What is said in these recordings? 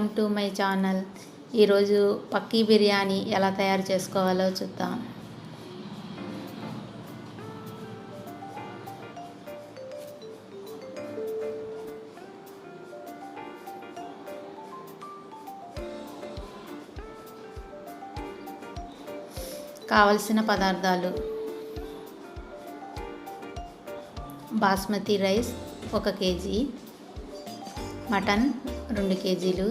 Welcome to my channel. ఈరోజు పక్కీ బిర్యానీ ఎలా తయారు చేసుకోవాలో చూద్దాం. కావలసిన పదార్థాలు: బాస్మతి రైస్ 1 కేజీ, మటన్ 2 కేజీలు,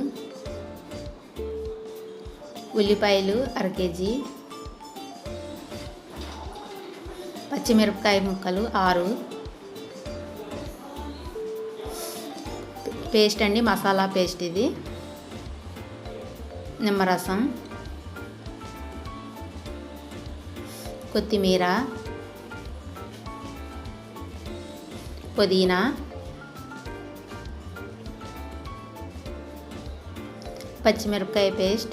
ఉల్లిపాయలు 1/2 కేజీ, పచ్చిమిరపకాయ ముక్కలు 6, పేస్ట్ అండి, మసాలా పేస్ట్ ఇది, నిమ్మరసం, కొత్తిమీర, పుదీనా, పచ్చిమిరపకాయ పేస్ట్,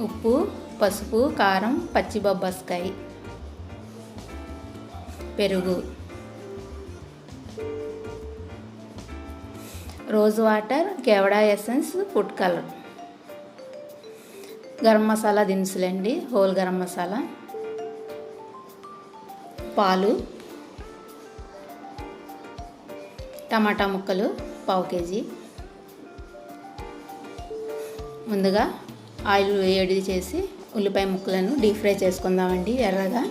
ఉప్పు, పసుపు, కారం, పచ్చి బొబ్బాస్కాయ, పెరుగు, rose water, kewra essence, food colour, garam masala దినుసులండి, హోల్ గరం మసాలా, పాలు, టమాటా ముక్కలు 1/2 కేజీ. ముందుగా ఆయిల్ వేడి చేసి ఉల్లిపాయ ముక్కలను డీప్ ఫ్రై చేసుకుందామండి ఎర్రగా.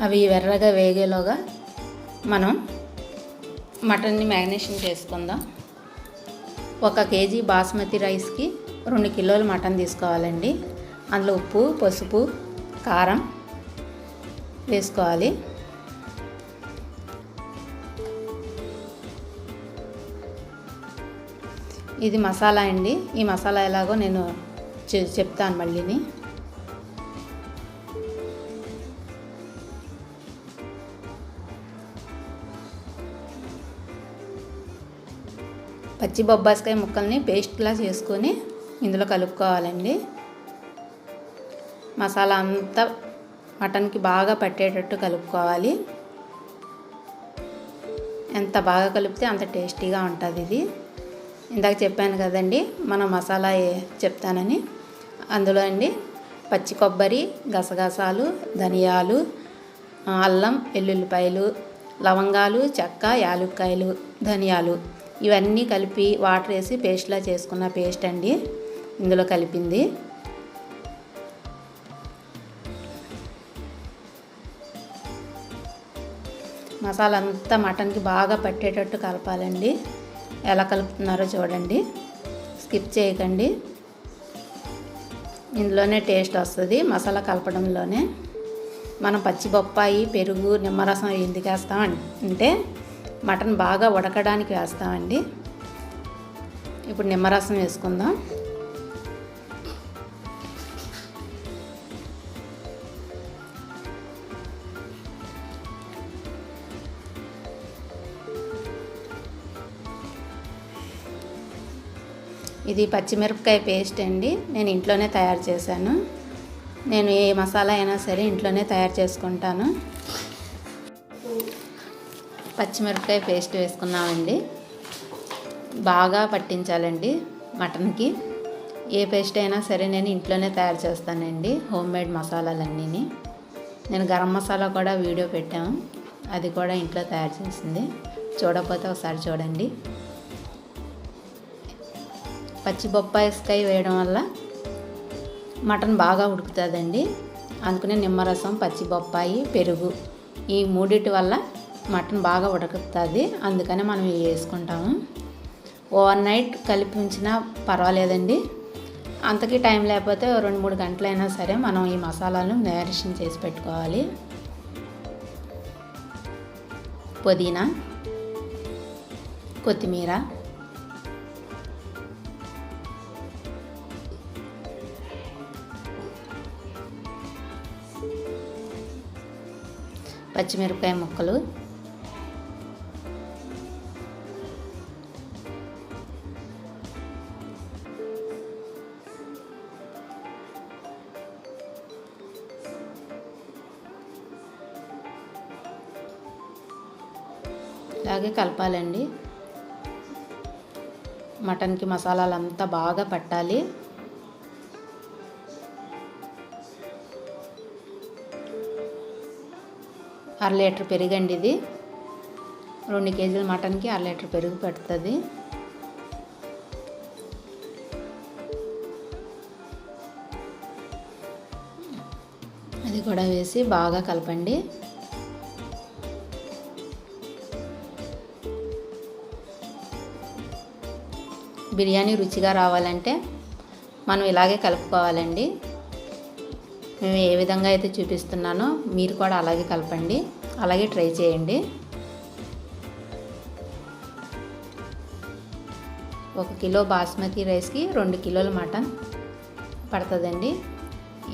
అవి ఎర్రగా వేగేలోగా మనం మటన్ని మ్యారినేషన్ చేసుకుందాం. 1 కేజీ బాస్మతి రైస్కి 2 కిలోలు మటన్ తీసుకోవాలండి. అందులో ఉప్పు, పసుపు, కారం వేసుకోవాలి. ఇది మసాలా అండి. ఈ మసాలా ఎలాగో నేను చెప్తాను మళ్ళీని. పచ్చి బొబ్బాస్కాయ ముక్కల్ని పేస్ట్లా చేసుకొని ఇందులో కలుపుకోవాలండి. మసాలా అంతా మటన్కి బాగా పట్టేటట్టు కలుపుకోవాలి. ఎంత బాగా కలిపితే అంత టేస్టీగా ఉంటుంది ఇది. ఇందాక చెప్పాను కదండి మనం మసాలా చెప్తానని. అందులో అండి పచ్చి కొబ్బరి, గసగసాలు, ధనియాలు, అల్లం, వెల్లుల్లిపాయలు, లవంగాలు, చెక్క, యాలుక్కాయలు, ధనియాలు ఇవన్నీ కలిపి వాటర్ వేసి పేస్ట్లా చేసుకున్న పేస్ట్ అండి ఇందులో కలిపింది. మసాలా అంతా మటన్కి బాగా పట్టేటట్టు కలపాలండి. ఎలా కలుపుతున్నారో చూడండి, స్కిప్ చేయకండి. ఇందులోనే టేస్ట్ వస్తుంది మసాలా కలపడంలోనే. మనం పచ్చి బొప్పాయి, పెరుగు, నిమ్మరసం ఎందుకు వేస్తాం అంటే మటన్ బాగా ఉడకడానికి వేస్తామండి. ఇప్పుడు నిమ్మరసం వేసుకుందాం. ఇది పచ్చిమిరపకాయ పేస్ట్ అండి, నేను ఇంట్లోనే తయారు చేశాను. నేను ఏ మసాలా అయినా సరే ఇంట్లోనే తయారు చేసుకుంటాను. పచ్చిమిరపకాయ పేస్ట్ వేసుకున్నామండి. బాగా పట్టించాలండి మటన్కి. ఏ పేస్ట్ అయినా సరే నేను ఇంట్లోనే తయారు చేస్తానండి, హోమ్ మేడ్ మసాలాలన్నీ. నేను గరం మసాలా కూడా వీడియో పెట్టాము, అది కూడా ఇంట్లో తయారు చేసింది. చూడకపోతే ఒకసారి చూడండి. పచ్చి బొప్పాయికాయ వేయడం వల్ల మటన్ బాగా ఉడుకుతుందండి. అందుకనే నిమ్మరసం, పచ్చి బొప్పాయి, పెరుగు ఈ మూడిటి వల్ల మటన్ బాగా ఉడుకుతుంది. అందుకనే మనం ఇవి వేసుకుంటాము. ఓవర్ నైట్ కలిపి ఉంచినా పర్వాలేదండి. అంతకీ టైం లేకపోతే 2-3 గంటలైనా సరే మనం ఈ మసాలాలను మ్యారినేషన్ చేసి పెట్టుకోవాలి. పుదీనా, కొత్తిమీర, పచ్చిమిరపకాయ ముక్కలు, ఇలాగే కలపాలండి. మటన్కి మసాలాలంతా బాగా పట్టాలి. అర లీటర్ పెరుగండి ఇది. 2 కేజీల మటన్కి అర లీటర్ పెరుగు పడుతుంది. అది కూడా వేసి బాగా కలపండి. బిర్యానీ రుచిగా రావాలంటే మనం ఇలాగే కలుపుకోవాలండి. మేము ఏ విధంగా అయితే చూపిస్తున్నానో మీరు కూడా అలాగే కలపండి, అలాగే ట్రై చేయండి. 1 కిలో బాస్మతి రైస్కి 2 కిలోల మటన్ పడుతుందండి.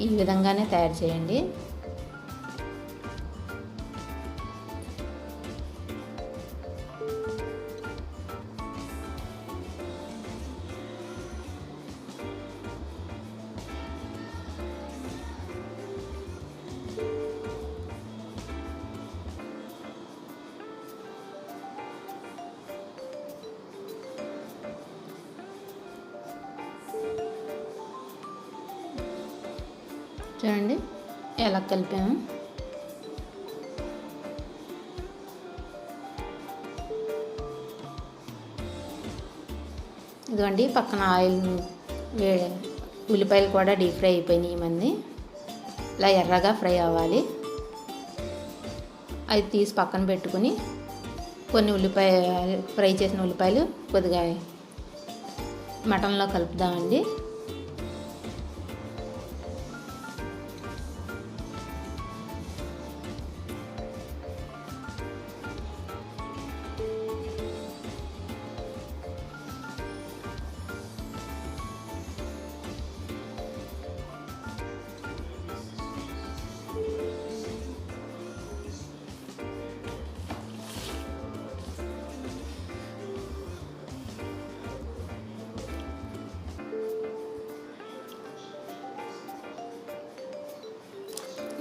ఈ విధంగానే తయారు చేయండి. చూడండి ఎలా కలిపాము. ఇదిగోండి పక్కన ఆయిల్ ఉల్లిపాయలు కూడా డీప్ ఫ్రై అయిపోయినాయి. ఇవన్నీ ఇలా ఎర్రగా ఫ్రై అవ్వాలి. అది తీసి పక్కన పెట్టుకుని కొన్ని ఫ్రై చేసిన ఉల్లిపాయలు కొద్దిగా మటన్లో కలుపుదామండి.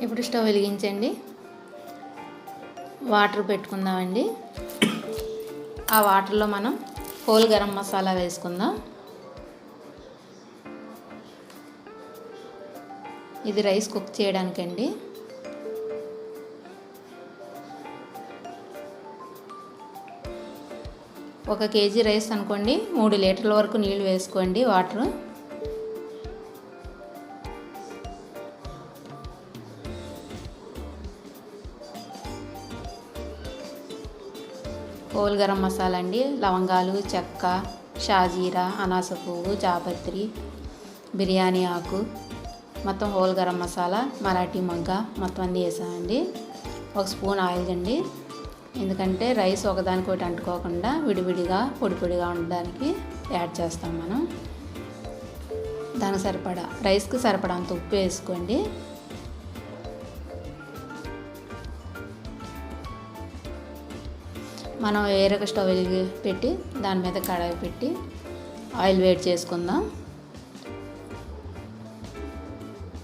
ఇప్పుడు స్టవ్ వెలిగించండి. వాటర్ పెట్టుకుందామండి. ఆ వాటర్లో మనం హోల్ గరం మసాలా వేసుకుందాం. ఇది రైస్ కుక్ చేయడానికండి. ఒక కేజీ రైస్ అనుకోండి, 3 లీటర్ల వరకు నీళ్ళు వేసుకోండి. వాటర్ హోల్ గరం మసాలా అండి. లవంగాలు, చెక్క, షాజీరా, అనాస పువ్వు, జాపత్రి, బిర్యానీ ఆకు, మొత్తం హోల్ గరం మసాలా, మరాఠీ మొగ్గ మొత్తం అన్నీ వేసామండి. 1 స్పూన్ ఆయిల్ అండి. ఎందుకంటే రైస్ ఒకదానికొకటి అంటుకోకుండా విడివిడిగా పొడి పొడిగా ఉండడానికి యాడ్ చేస్తాం మనం. దానికి సరిపడా రైస్కి సరిపడా అంత ఉప్పు వేసుకోండి. మనం వేరొక స్టవ్ వెలిగి పెట్టి దాని మీద కడాయి పెట్టి ఆయిల్ వేడి చేసుకుందాం.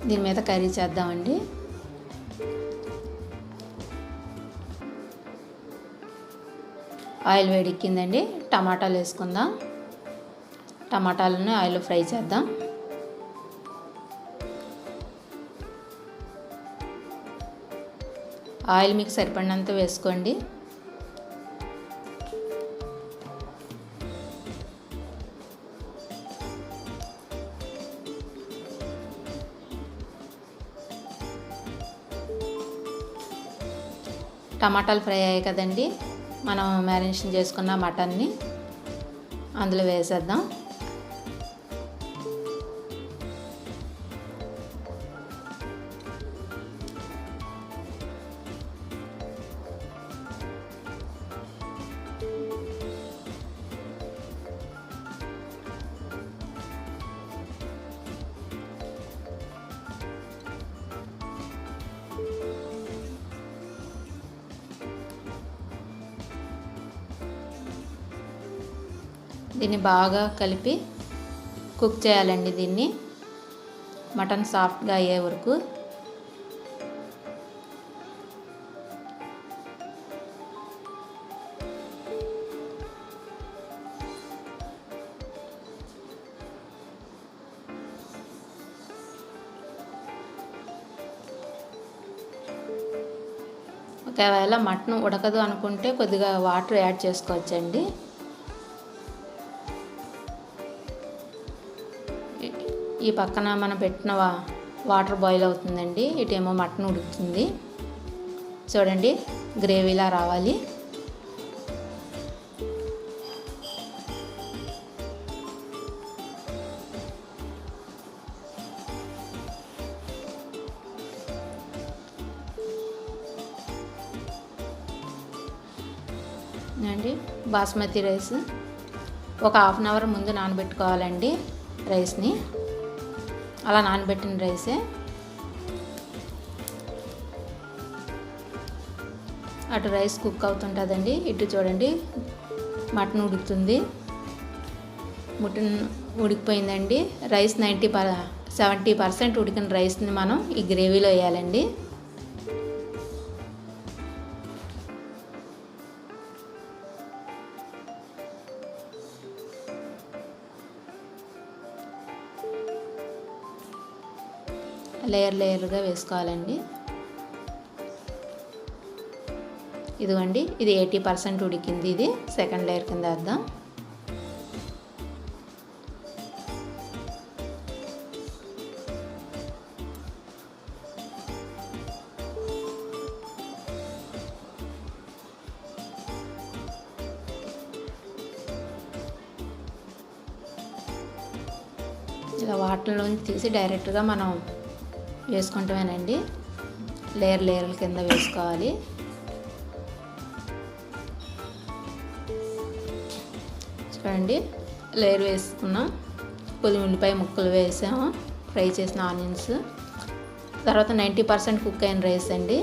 దీని మీద కర్రీ చేద్దామండి. ఆయిల్ వేడెక్కిందండి. టమాటాలు వేసుకుందాం. టమాటాలను ఆయిల్లో ఫ్రై చేద్దాం. ఆయిల్ మీకు సరిపడినంత వేసుకోండి. టమాటాలు ఫ్రై అయ్యాయి కదండి. మనం మ్యారినేషన్ చేసుకున్న మటన్ని అందులో వేసేద్దాం. దీన్ని బాగా కలిపి కుక్ చేయాలండి. దీన్ని మటన్ సాఫ్ట్గా అయ్యే వరకు. ఒకవేళ మటన్ ఉడకదు అనుకుంటే కొద్దిగా వాటర్ యాడ్ చేసుకోవచ్చండి. ఈ పక్కన మనం పెట్టిన వాటర్ బాయిల్ అవుతుందండి, ఇటేమో మటన్ ఉడుకుతుంది. చూడండి గ్రేవీలా రావాలి. అండి బాస్మతి రైస్ ఒక హాఫ్ అన్ అవర్ ముందు నానబెట్టుకోవాలండి. రైస్ని అలా నానబెట్టిన రైసే అటు రైస్ కుక్ అవుతుంటుందండి, ఇటు చూడండి మటన్ ఉడుకుతుంది. మటన్ ఉడికిపోయిందండి. రైస్ 70% ఉడికిన రైస్ని మనం ఈ గ్రేవీలో వేయాలండి. లేయర్గా వేసుకోవాలండి. ఇదిగోండి ఇది 80% ఉడికింది. ఇది సెకండ్ లేయర్ కింద వేద్దాం. ఇలా వాటర్లోంచి తీసి డైరెక్ట్గా మనం వేసుకుంటామేనండి. లేయర్ల కింద వేసుకోవాలి. చూడండి లేయర్ వేసుకున్నాం. కొద్ది ఉల్లిపాయ ముక్కలు వేసాము, ఫ్రై చేసిన ఆనియన్స్, తర్వాత 90% కుక్ అయిన రైస్ అండి.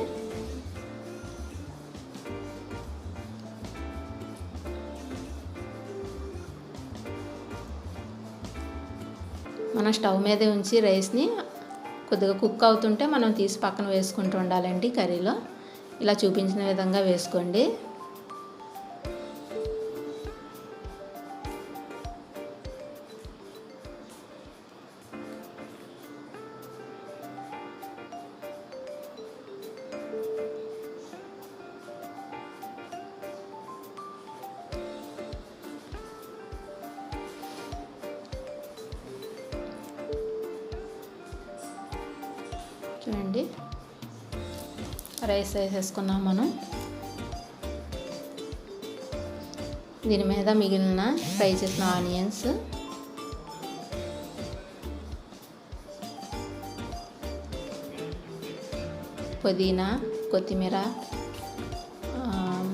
మనం స్టవ్ మీదే ఉంచి రైస్ని కొద్దిగా కుక్ అవుతుంటే మనం తీసి పక్కన వేసుకుంటూ ఉండాలండి. కర్రీలో ఇలా చూపించిన విధంగా వేసుకోండి. చూడండి రైస్ వేసేసుకున్నాం మనం. దీని మీద మిగిలిన ఫ్రై చేసిన ఆనియన్స్, పుదీనా, కొత్తిమీర,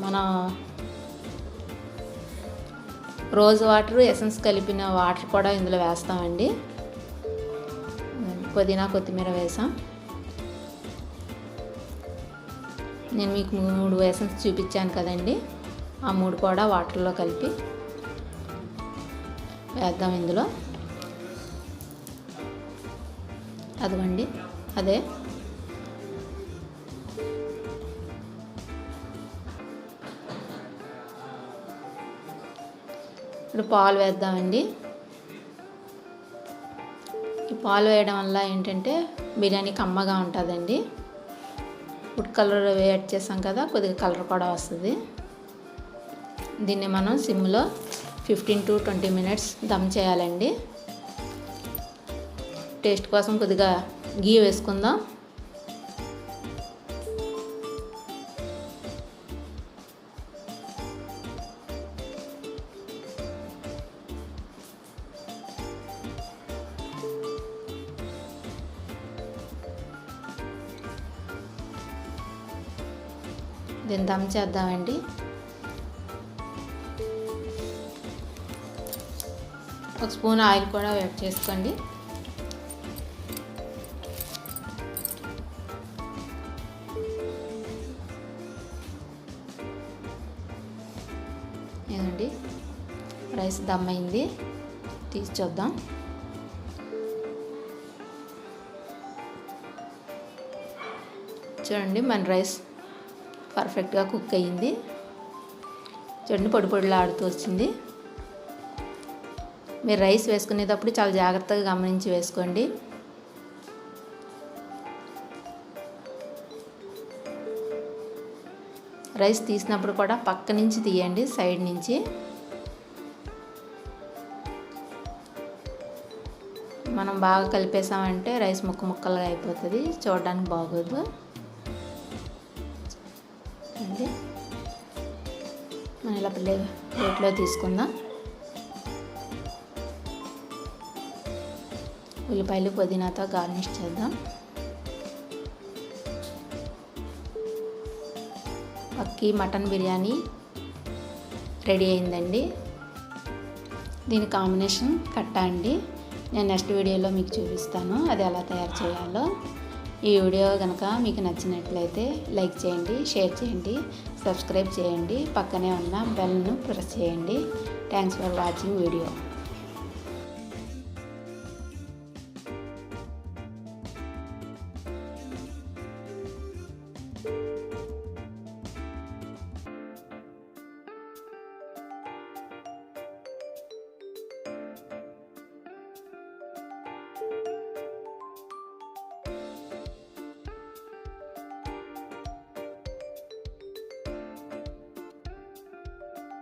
మనం రోజ్ వాటర్ ఎసెన్స్ కలిపిన వాటర్ కూడా ఇందులో వేస్తామండి. పుదీనా కొత్తిమీర వేసాం. నేను మీకు 3 ఎసెన్స్ చూపించాను కదండి, ఆ 3 కూడా వాటర్లో కలిపి వేద్దాం ఇందులో. అదిగోండి అదే. ఇప్పుడు పాలు వేద్దామండి. ఈ పాలు వేయడం వల్ల ఏంటంటే బిర్యానీ కమ్మగా ఉంటుందండి. ఫుడ్ కలర్ యాడ్ చేసాం కదా, కొద్దిగా కలర్ కూడా వస్తుంది. దీన్ని మనం సిమ్లో 15 to 20 minutes దమ్ చేయాలండి. టేస్ట్ కోసం కొద్దిగా గీ వేసుకుందాం. దీన్ని దమ్ చేద్దామండి. ఒక స్పూన్ ఆయిల్ కూడా యాడ్ చేసుకోండి. ఏదండి రైస్ దమ్ అయింది, తీసి చూద్దాం. చూడండి మన రైస్ పర్ఫెక్ట్గా కుక్ అయ్యింది. చూడండి పొడి పొడిలాడుతూ వచ్చింది. మీరు రైస్ వేసుకునేటప్పుడు చాలా జాగ్రత్తగా గమనించి వేసుకోండి. రైస్ తీసినప్పుడు కూడా పక్క నుంచి తీయండి, సైడ్ నుంచి. మనం బాగా కలిపేసామంటే రైస్ ముక్కలుగా అయిపోతుంది, చూడడానికి బాగోదు అండి. మనం ఇలా ప్లేట్లో తీసుకుందాం. ఉల్లిపాయలు పుదీనాతో గార్నిష్ చేద్దాం. అక్కి మటన్ బిర్యానీ రెడీ అయిందండి. దీని కాంబినేషన్ కట్టా అండి. నేను నెక్స్ట్ వీడియోలో మీకు చూపిస్తాను అది ఎలా తయారు చేయాలో. ఈ వీడియో కనుక మీకు నచ్చినట్లయితే లైక్ చేయండి, షేర్ చేయండి, సబ్స్క్రైబ్ చేయండి, పక్కనే ఉన్న బెల్ను ప్రెస్ చేయండి. Thanks for watching video.